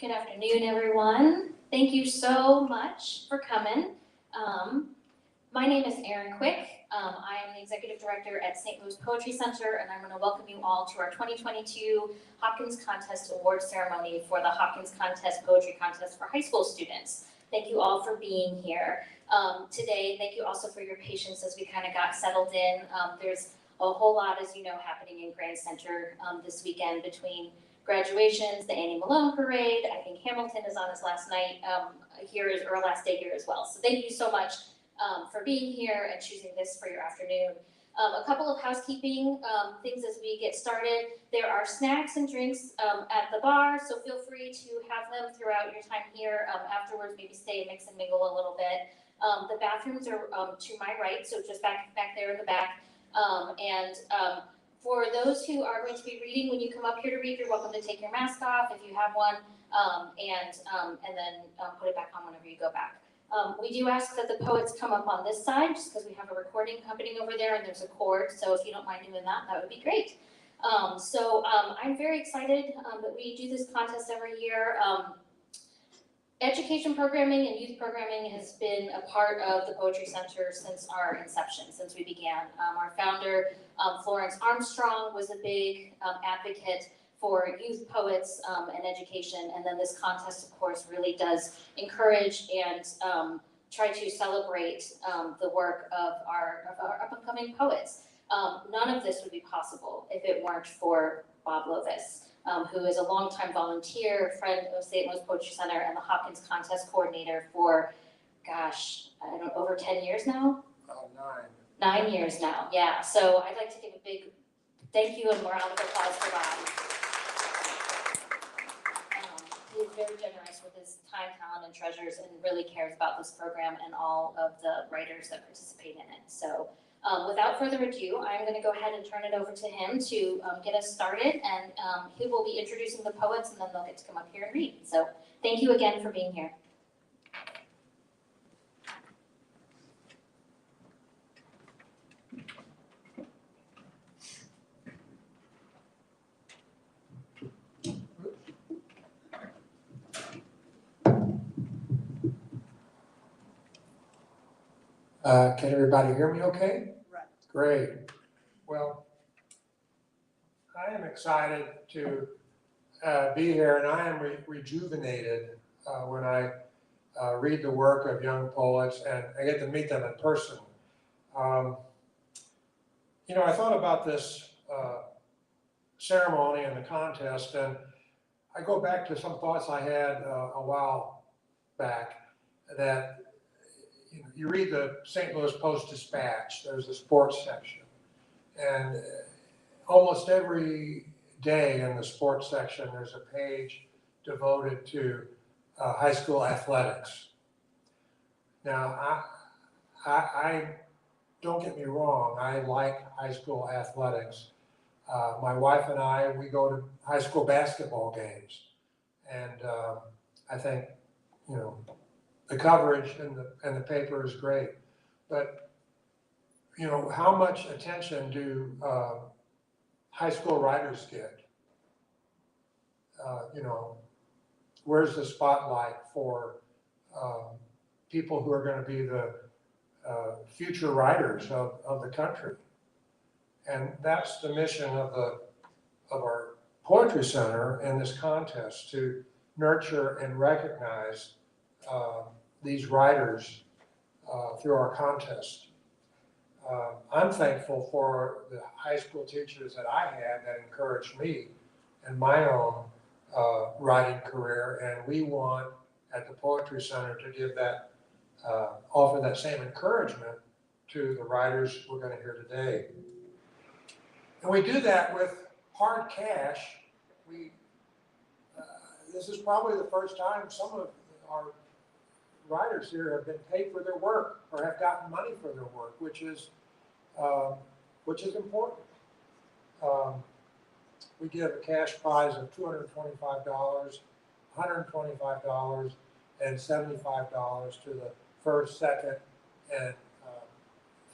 Good afternoon, everyone. Thank you so much for coming. My name is Erin Quick. I am the Executive Director at St. Louis Poetry Center, and I'm going to welcome you all to our 2022 Hopkins Contest Award Ceremony for the Hopkins Contest Poetry Contest for high school students. Thank you all for being here today. Thank you also for your patience as we kind of got settled in. There's a whole lot, as you know, happening in Grand Center this weekend between graduations, the Annie Malone Parade. I think Hamilton is on his last night or last day here as well. So thank you so much for being here and choosing this for your afternoon. A couple of housekeeping things as we get started. There are snacks and drinks at the bar, so feel free to have them throughout your time here. Afterwards, maybe stay and mix and mingle a little bit. The bathrooms are to my right, so just back there in the back. For those who are going to be reading, when you come up here to read, you're welcome to take your mask off if you have one, and then put it back on whenever you go back. We do ask that the poets come up on this side, just because we have a recording happening over there and there's a cord, so if you don't mind doing that, that would be great. I'm very excited that we do this contest every year. Education programming and youth programming has been a part of the Poetry Center since our inception, since we began. Our founder, Florence Armstrong, was a big advocate for youth poets and education, and then this contest, of course, really does encourage and try to celebrate the work of our up-and-coming poets. None of this would be possible if it weren't for Bob Lovis, who is a longtime volunteer, friend of St. Louis Poetry Center, and the Hopkins Contest coordinator for, gosh, I don't know, over 10 years now? 9 years now, yeah. So I'd like to give a big thank you and round of applause for Bob. He is very generous with his time, talent, and treasures, and really cares about this program and all of the writers that participate in it. So without further ado, I'm going to go ahead and turn it over to him to get us started, and he will be introducing the poets, and then they'll get to come up here and read. So thank you again for being here. Can everybody hear me okay? Right. Great. Well, I am excited to be here, and I am rejuvenated when I read the work of young poets and I get to meet them in person. I thought about this ceremony and the contest, and I go back to some thoughts I had a while back that you read the St. Louis Post-Dispatch, there's a sports section, and almost every day in the sports section there's a page devoted to high school athletics. Now, I don't get me wrong, I like high school athletics. My wife and we go to high school basketball games, and I think, the coverage and the paper is great, but how much attention do high school writers get? Where's the spotlight for people who are going to be the future writers of the country? And that's the mission of our Poetry Center in this contest, to nurture and recognize these writers through our contest. I'm thankful for the high school teachers that I had that encouraged me in my own writing career, and we want at the Poetry Center to give that, offer that same encouragement to the writers we're going to hear today. And we do that with hard cash. This is probably the first time some of our writers here have been paid for their work or have gotten money for their work, which is important. We give a cash prize of $225, $125, and $75 to the first, second, and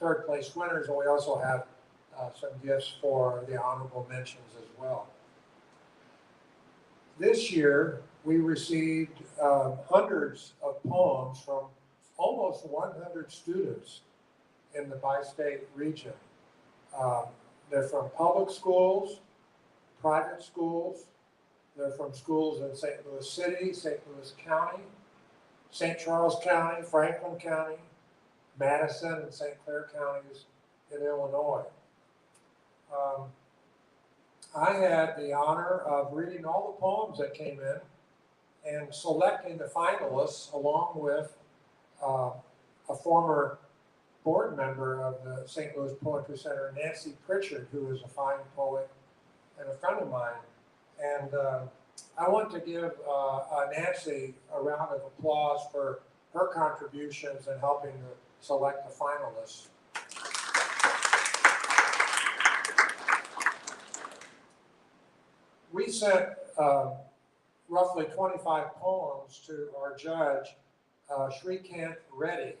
third place winners, and we also have some gifts for the honorable mentions as well. This year, we received hundreds of poems from almost 100 students in the bi-state region. They're from public schools, private schools, they're from schools in St. Louis City, St. Louis County, St. Charles County, Franklin County, Madison and St. Clair counties in Illinois. I had the honor of reading all the poems that came in and selecting the finalists along with a former board member of the St. Louis Poetry Center, Nancy Pritchard, who is a fine poet and a friend of mine. And I want to give Nancy a round of applause for her contributions in helping to select the finalists. We sent roughly 25 poems to our judge, Shrikant Reddy,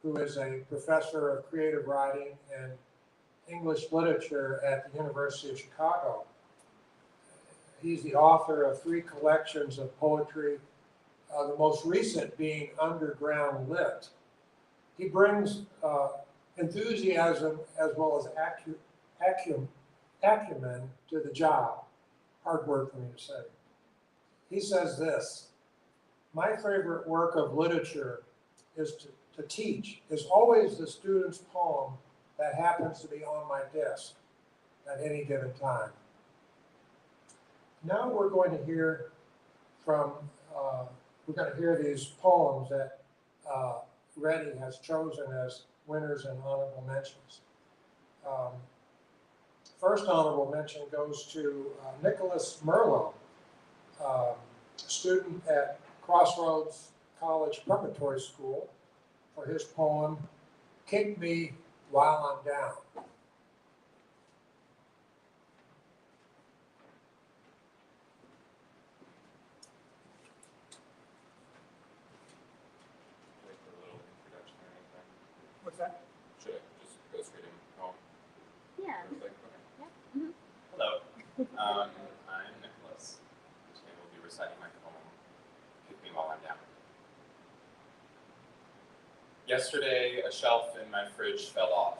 who is a professor of creative writing and English literature at the University of Chicago. He's the author of 3 collections of poetry, the most recent being Underground Lit. He brings enthusiasm as well as acumen to the job. Hard word for me to say. He says this: my favorite work of literature is to teach, is always the student's poem that happens to be on my desk at any given time. Now we're going to hear from, these poems that Reddy has chosen as winners and honorable mentions. First honorable mention goes to Nicholas Merlo, student at Crossroads College Preparatory School, for his poem, Kick Me While I'm Down. What's that? Should I just go straight in home? Yeah. Okay. Yeah. Mm-hmm. Hello, I'm Nicholas. Today we'll be reciting my poem, Kick Me While I'm Down. Yesterday, a shelf in my fridge fell off.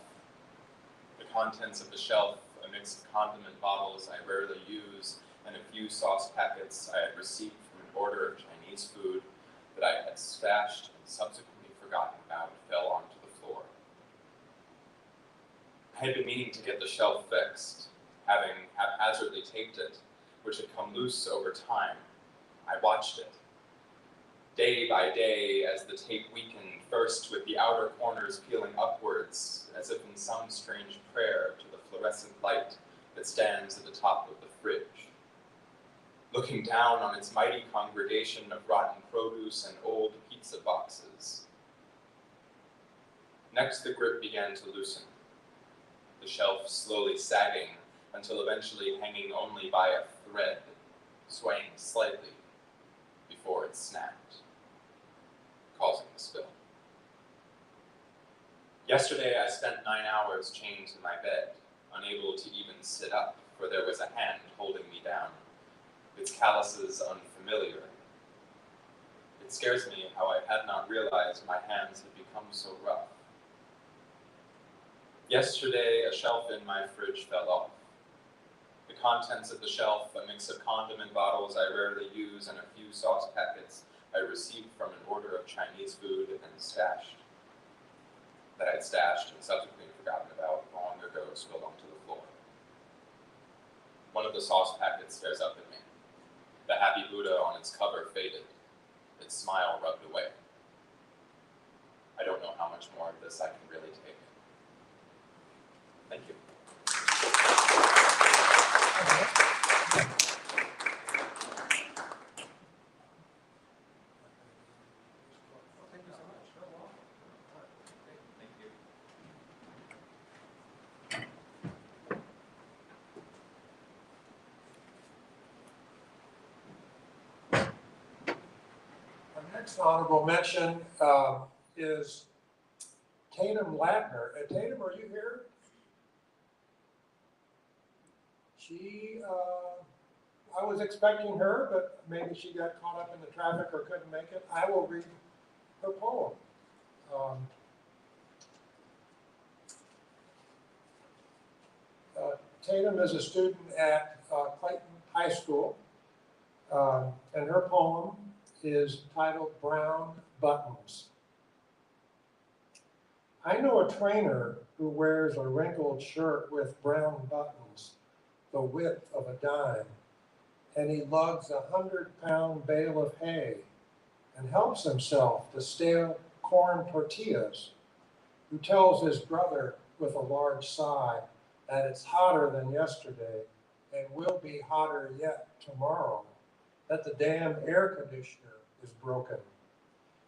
The contents of the shelf, a mix of condiment bottles I rarely use, and a few sauce packets I had received from an order of Chinese food that I had stashed and subsequently forgotten about, fell onto the floor. I had been meaning to get the shelf fixed, having haphazardly taped it, which had come loose over time. I watched it. Day by day, as the tape weakened, first with the outer corners peeling upwards, as if in some strange prayer to the fluorescent light that stands at the top of the fridge. Looking down on its mighty congregation of rotten produce and old pizza boxes. Next, the grip began to loosen, the shelf slowly sagging until eventually hanging only by a thread, swaying slightly before it snapped, causing the spill. Yesterday, I spent 9 hours chained to my bed, unable to even sit up, for there was a hand holding me down, its calluses unfamiliar. It scares me how I had not realized my hands had become so rough. Yesterday, a shelf in my fridge fell off. The contents of the shelf, a mix of condiment bottles I rarely use and a few sauce packets I received from an order of Chinese food and that I'd stashed and subsequently forgotten about long ago, spilled onto the floor. One of the sauce packets stares up at me. The happy Buddha on its cover faded, its smile rubbed away. I don't know how much more of this I can really take. Thank you. Thank you so much. Thank you. Our next honorable mention is Tatum Ladner. Tatum, are you here? She I was expecting her, but maybe she got caught up in the traffic or couldn't make it. I will read her poem. Tatum is a student at Clayton High School, and her poem is titled Brown Buttons. I know a trainer who wears a wrinkled shirt with brown buttons, the width of a dime, and he lugs 100-pound bale of hay and helps himself to stale corn tortillas, who tells his brother with a large sigh that it's hotter than yesterday and will be hotter yet tomorrow, that the damn air conditioner is broken,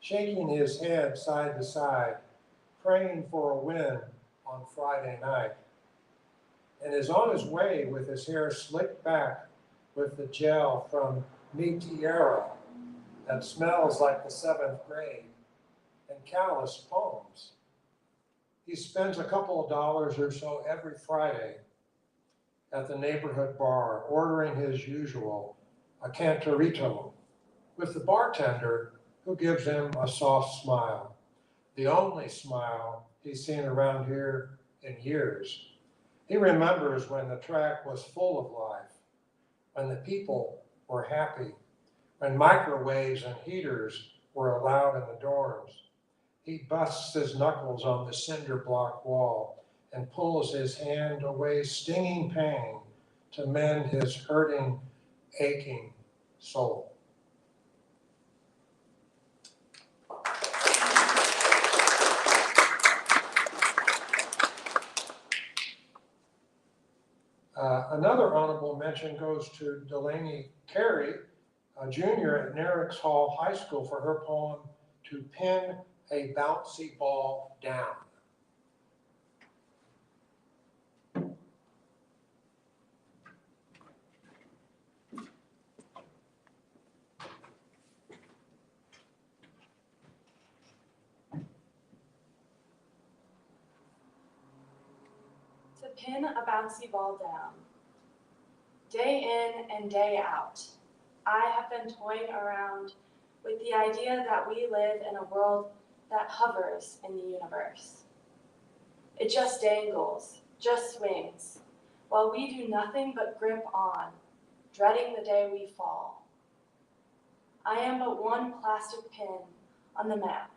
shaking his head side to side, praying for a win on Friday night, and is on his way with his hair slicked back with the gel from Mi Tierra that smells like the 7th grade and calloused poems. He spends a couple of dollars or so every Friday at the neighborhood bar, ordering his usual, a cantarito, with the bartender who gives him a soft smile, the only smile he's seen around here in years. He remembers when the track was full of life, when the people were happy, when microwaves and heaters were allowed in the dorms. He busts his knuckles on the cinder block wall and pulls his hand away, stinging pain, to mend his hurting, aching soul. Another honorable mention goes to Delaney Carey, a junior at Nerix Hall High School, for her poem, To Pin a Bouncy Ball Down. To pin a bouncy ball down. Day in and day out, I have been toying around with the idea that we live in a world that hovers in the universe. It just dangles, just swings, while we do nothing but grip on, dreading the day we fall. I am but one plastic pin on the map.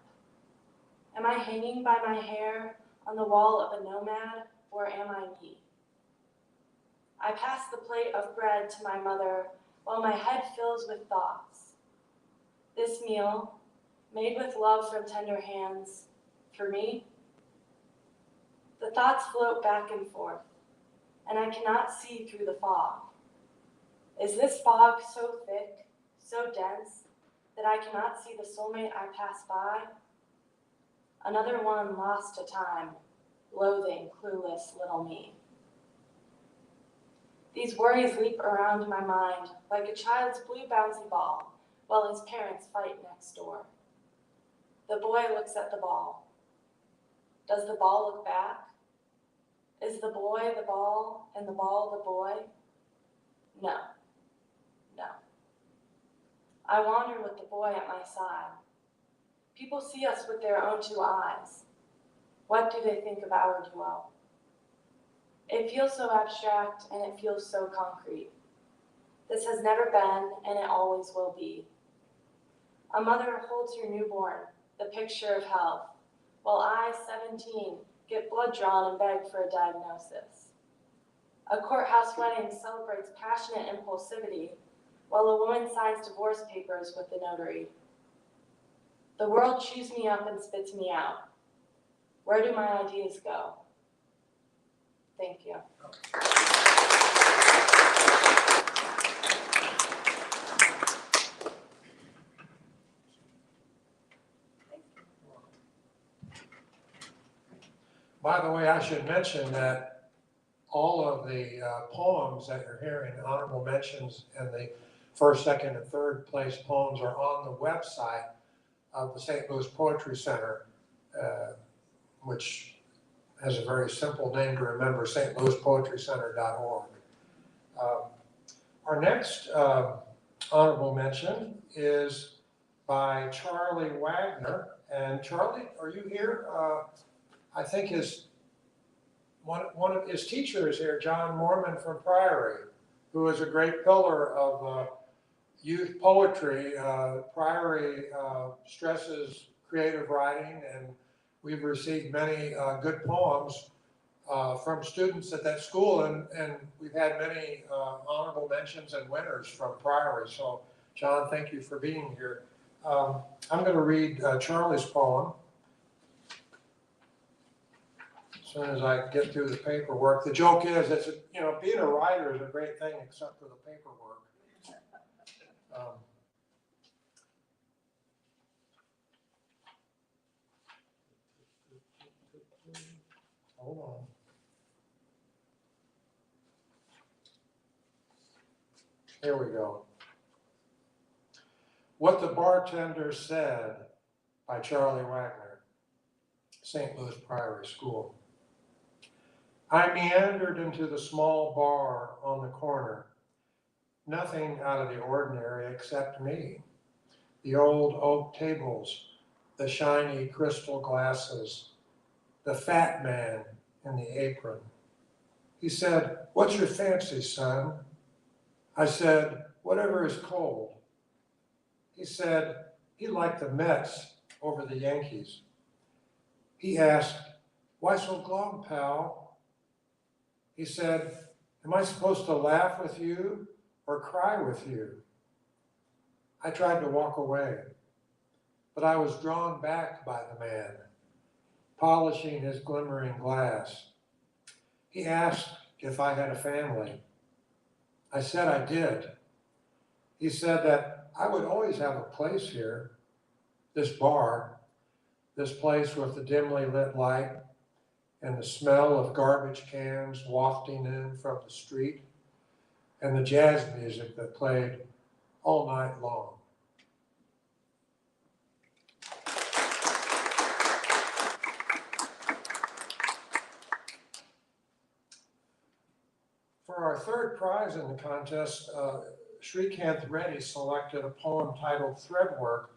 Am I hanging by my hair on the wall of a nomad, or am I me? I pass the plate of bread to my mother while my head fills with thoughts. This meal, made with love from tender hands, for me? The thoughts float back and forth, and I cannot see through the fog. Is this fog so thick, so dense, that I cannot see the soulmate I pass by? Another one lost to time, loathing clueless little me. These worries leap around my mind like a child's blue bouncy ball while his parents fight next door. The boy looks at the ball. Does the ball look back? Is the boy the ball and the ball the boy? No, no. I wander with the boy at my side. People see us with their own two eyes. What do they think of our duo? It feels so abstract and it feels so concrete. This has never been and it always will be. A mother holds your newborn, the picture of health, while I, 17, get blood drawn and beg for a diagnosis. A courthouse wedding celebrates passionate impulsivity, while a woman signs divorce papers with the notary. The world chews me up and spits me out. Where do my ideas go? Thank you. By the way, I should mention that all of the poems that you're hearing, honorable mentions, and the first, second, and third place poems are on the website of the St. Louis Poetry Center, which has a very simple name to remember, stlouispoetrycenter.org. Our next honorable mention is by Charlie Wagner. And Charlie, are you here? I think one of his teachers here, John Mormon from Priory, who is a great pillar of youth poetry. Priory stresses creative writing, and we've received many good poems from students at that school, and we've had many honorable mentions and winners from Priory. So, John, thank you for being here. I'm going to read Charlie's poem as soon as I get through the paperwork. The joke is, being a writer is a great thing except for the paperwork. Hold on. Here we go. What the Bartender Said by Charlie Wagner, St. Louis Priory School. I meandered into the small bar on the corner. Nothing out of the ordinary except me. The old oak tables, the shiny crystal glasses, the fat man in the apron. He said, "What's your fancy, son?" I said, "Whatever is cold." He said he liked the Mets over the Yankees. He asked, "Why so glum, pal?" He said, "Am I supposed to laugh with you or cry with you?" I tried to walk away, but I was drawn back by the man, polishing his glimmering glass. He asked if I had a family. I said I did. He said that I would always have a place here, this bar, this place with the dimly lit light and the smell of garbage cans wafting in from the street and the jazz music that played all night long. For our third prize in the contest, Srikanth Reddy selected a poem titled Threadwork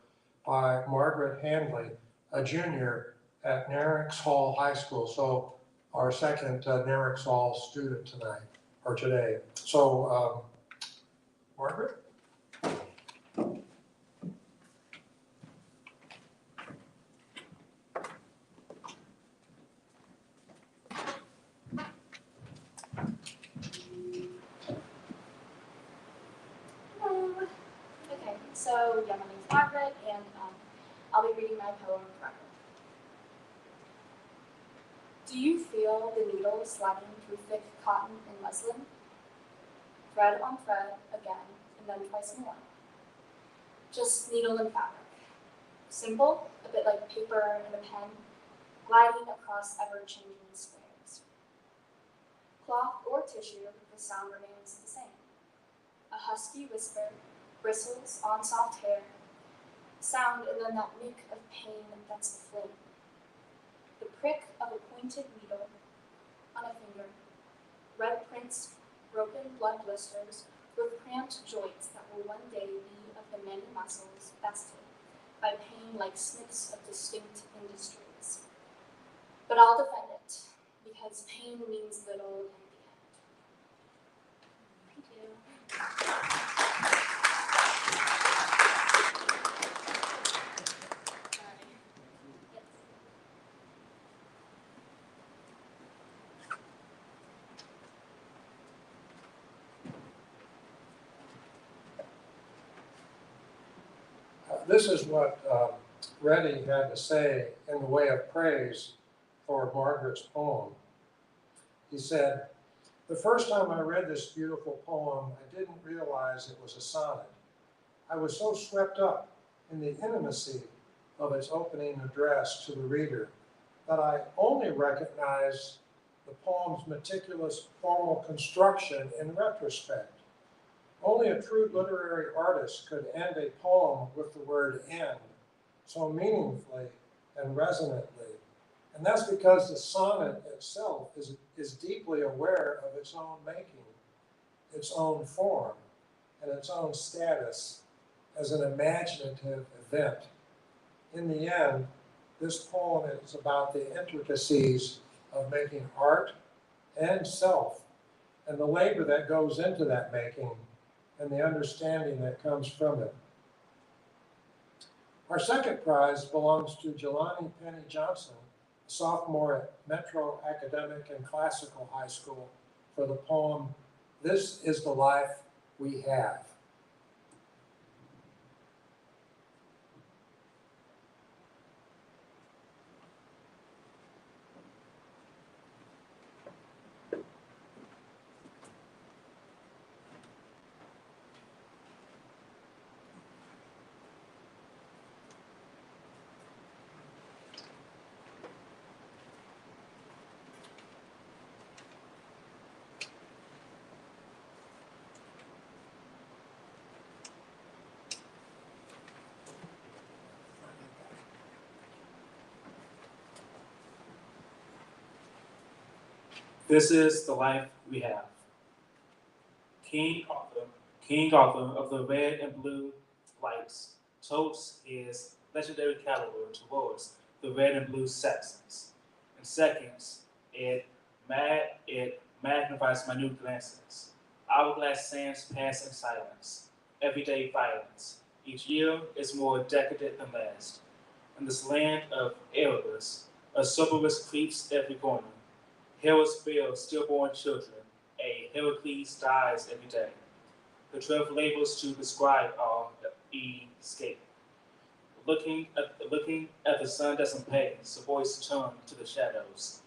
by Margaret Handley, a junior at Narix Hall High School. So our second Narix Hall student tonight, or today. So, Margaret? Okay, so yeah, my name's Margaret, and I'll be reading my poem Threadwork. Do you feel the needle sliding through thick cotton and muslin? Thread on thread again, and then twice more. Just needle and fabric. Simple, a bit like paper and a pen, gliding across ever-changing squares. Cloth or tissue, the sound remains the same. A husky whisper, bristles on soft hair, sound and then that nick of pain that's the flame. The prick of a pointed needle on a finger, red prints, broken blood blisters with cramped joints that will one day be of the many muscles bested by pain like snips of distinct industries. But I'll defend it, because pain means little in the end. Thank you. This is what Reddy had to say in the way of praise for Margaret's poem. He said, "The first time I read this beautiful poem, I didn't realize it was a sonnet. I was so swept up in the intimacy of its opening address to the reader that I only recognized the poem's meticulous formal construction in retrospect. Only a true literary artist could end a poem with the word end so meaningfully and resonantly. And that's because the sonnet itself is deeply aware of its own making, its own form. and its own status as an imaginative event. In the end, this poem is about the intricacies of making art and self, and the labor that goes into that making, and the understanding that comes from it. Our second prize belongs to Jelani Penny Johnson, a sophomore at Metro Academic and Classical High School, for the poem, "This is the Life We Have." This is the life we have. King Arthur of the red and blue lights totes his legendary caliber towards the red and blue Saxons. In seconds, it magnifies minute glances. Hourglass sands pass in silence. Everyday violence. Each year is more decadent than last. In this land of Erebus, a Cerberus creeps every corner. Heroes bear stillborn children. A Heracles dies every day. The 12 labors to describe our escape. Looking at the sun doesn't pay, so boys turn to the shadows.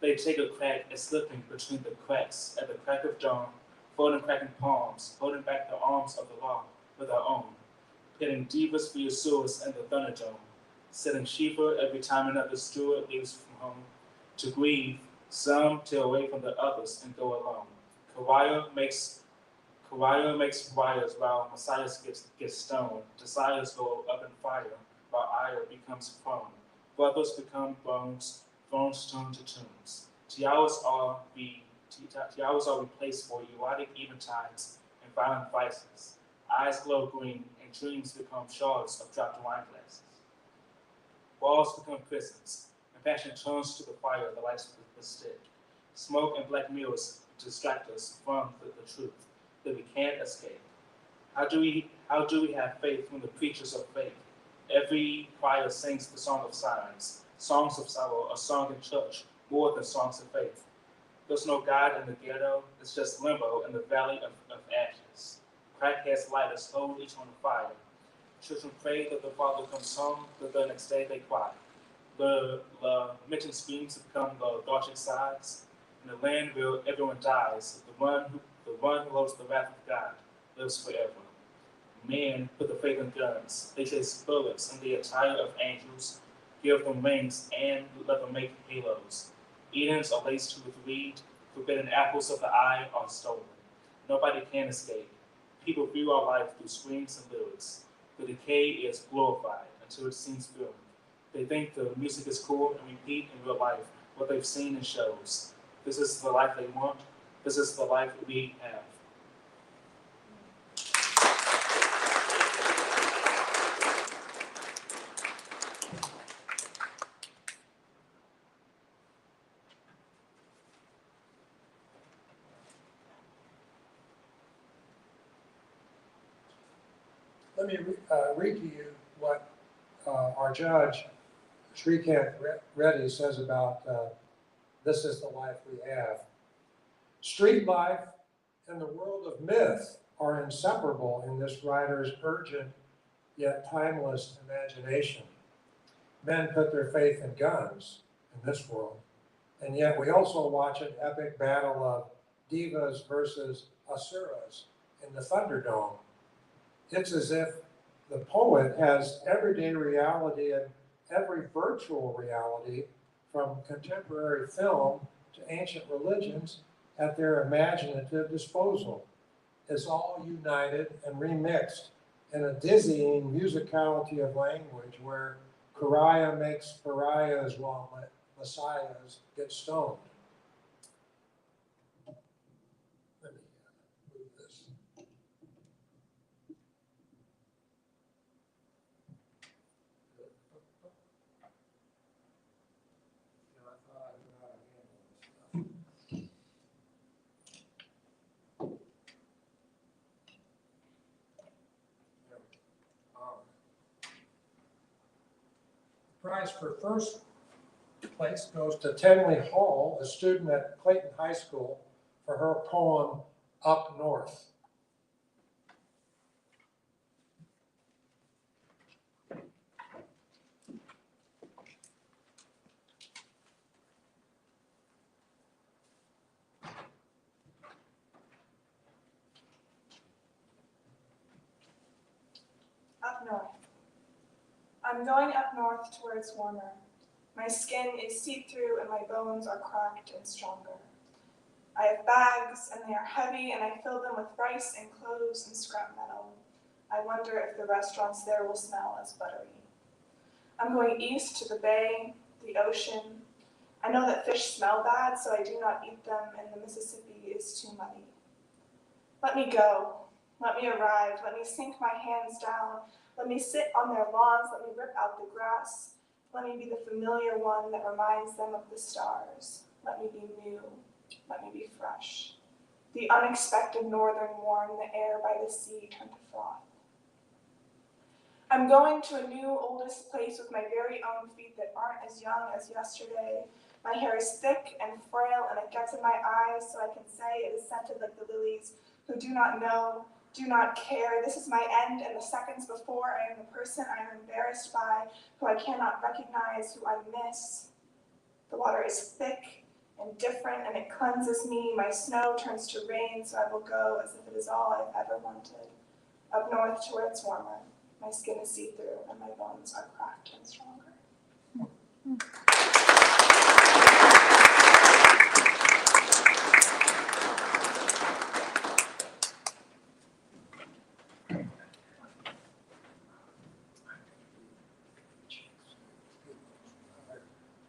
They take a crack at slipping between the cracks at the crack of dawn, folding cracking palms, holding back the arms of the law with our own, pitting divas for your swords and the Thunderdome, setting Shiva every time another steward leaves from home to grieve. Some tear away from the others and go alone. Kariah makes briars while Messiahs get stoned. Desires go up in fire while ire becomes throne. Brothers become bones, thrones turn to tombs. Tiaras are replaced for erotic eventides and violent vices. Eyes glow green and dreams become shards of dropped wine glasses. Walls become prisons, and passion turns to the fire that lights the stick. Smoke and black mirrors distract us from the truth that we can't escape. How do we have faith when the preachers are fake? Every choir sings the song of silence. Songs of sorrow are sung in church more than songs of faith. There's no God in the ghetto, it's just limbo in the valley of ashes. Crackheads lighters hold each on fire. Children pray that the father comes home, but the next day they cry. The lamenting screams become the Gothic sighs. In a land where everyone dies, the one who holds the wrath of God lives forever. Men put the faith in guns. They chase bullets in the attire of angels, give them wings, and let them make halos. Edens are laced with weed. Forbidden apples of the eye are stolen. Nobody can escape. People view our life through screams and lyrics. The decay is glorified until it seems good. They think the music is cool and repeat in real life what they've seen in shows. This is the life they want. This is the life we have. Let me read to you what our judge, Shrikant Reddy, says about This is the Life We Have. Street life and the world of myth are inseparable in this writer's urgent yet timeless imagination. Men put their faith in guns in this world, and yet we also watch an epic battle of divas versus asuras in the Thunderdome. It's as if the poet has everyday reality and every virtual reality, from contemporary film to ancient religions, at their imaginative disposal. It's all united and remixed in a dizzying musicality of language where Kariah makes pariahs while messiahs get stoned. Let me move this. prize for first place goes to Tenley Hall, a student at Clayton High School, for her poem, Up North. Up north. I'm going up north to where it's warmer. My skin is see-through and my bones are cracked and stronger. I have bags and they are heavy and I fill them with rice and clothes and scrap metal. I wonder if the restaurants there will smell as buttery. I'm going east to the bay, the ocean. I know that fish smell bad, so I do not eat them and the Mississippi is too muddy. Let me go. Let me arrive. Let me sink my hands down. Let me sit on their lawns. Let me rip out the grass. Let me be the familiar one that reminds them of the stars. Let me be new. Let me be fresh. The unexpected northern warm, the air by the sea turned to froth. I'm going to a new oldest place with my very own feet that aren't as young as yesterday. My hair is thick and frail and it gets in my eyes so I can say it is scented like the lilies who do not know, do not care. This is my end, and the seconds before I am the person I am embarrassed by, who I cannot recognize, who I miss. The water is thick and different and it cleanses me. My snow turns to rain, so I will go as if it is all I've ever wanted. Up north to where it's warmer. My skin is see-through and my bones are cracked and stronger.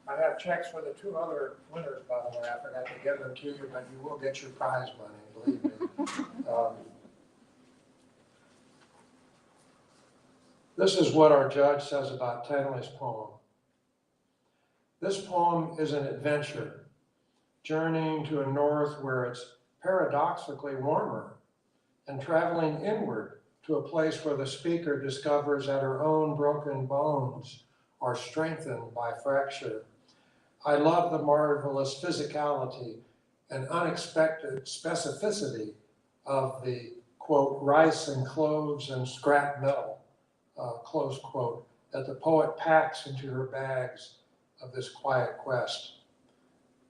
I have checks for the two other winners, by the way. I forgot to give them to you, but you will get your prize money, believe me. This is what our judge says about Tenley's poem. This poem is an adventure, journeying to a north where it's paradoxically warmer, and traveling inward to a place where the speaker discovers that her own broken bones are strengthened by fracture. I love the marvelous physicality and unexpected specificity of the, quote, rice and cloves and scrap metal, close quote, that the poet packs into her bags of this quiet quest.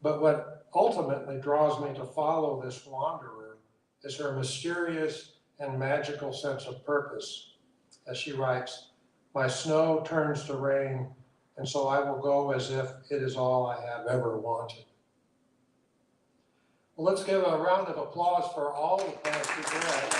But what ultimately draws me to follow this wanderer is her mysterious and magical sense of purpose. As she writes, my snow turns to rain, and so I will go as if it is all I have ever wanted. Well, let's give a round of applause for all the poets who did that.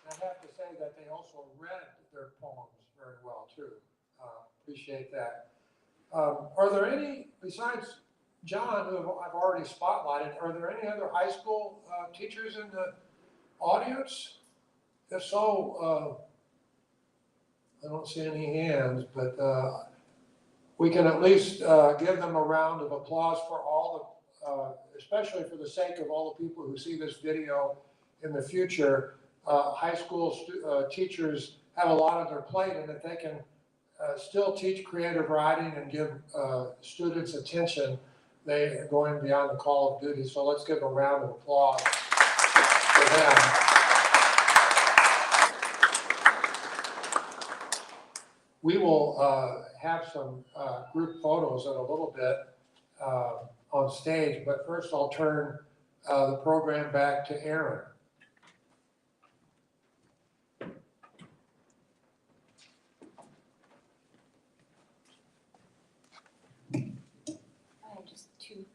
I have to say that they also read their poems very well too. Appreciate that. Are there any, besides John, who I've already spotlighted, are there any other high school teachers in the audience? If so, I don't see any hands, but we can at least give them a round of applause for all the, especially for the sake of all the people who see this video in the future. High school teachers have a lot on their plate, and if they can still teach creative writing and give students attention, they are going beyond the call of duty. So let's give a round of applause for them. We will have some group photos in a little bit on stage, but first I'll turn the program back to Aaron.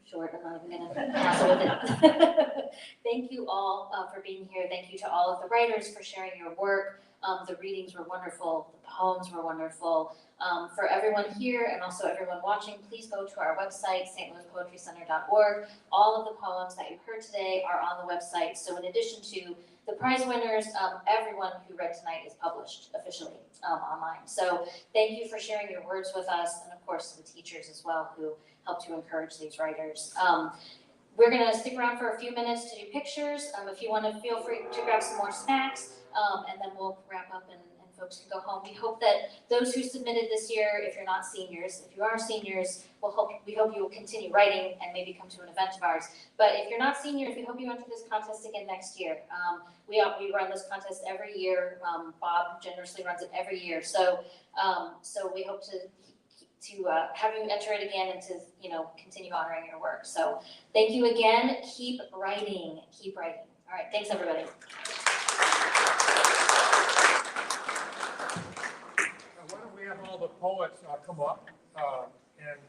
Short, I'm not even gonna hassle with it. Thank you all for being here. Thank you to all of the writers for sharing your work. The readings were wonderful, the poems were wonderful. For everyone here and also everyone watching, please go to our website, stlouispoetrycenter.org. All of the poems that you heard today are on the website. So in addition to the prize winners, everyone who read tonight is published officially online. So thank you for sharing your words with us, and of course the teachers as well who help to encourage these writers. we're gonna stick around for a few minutes to do pictures. If you wanna, feel free to grab some more snacks, and then we'll wrap up and folks can go home. We hope that those who submitted this year, if you're not seniors, if you are seniors, we hope you will continue writing and maybe come to an event of ours. But if you're not seniors, we hope you enter this contest again next year. We run this contest every year. Bob generously runs it every year. So we hope to have you enter it again and to, continue honoring your work. So thank you again. Keep writing. Keep writing. All right. Thanks, everybody. Why don't we have all the poets come up and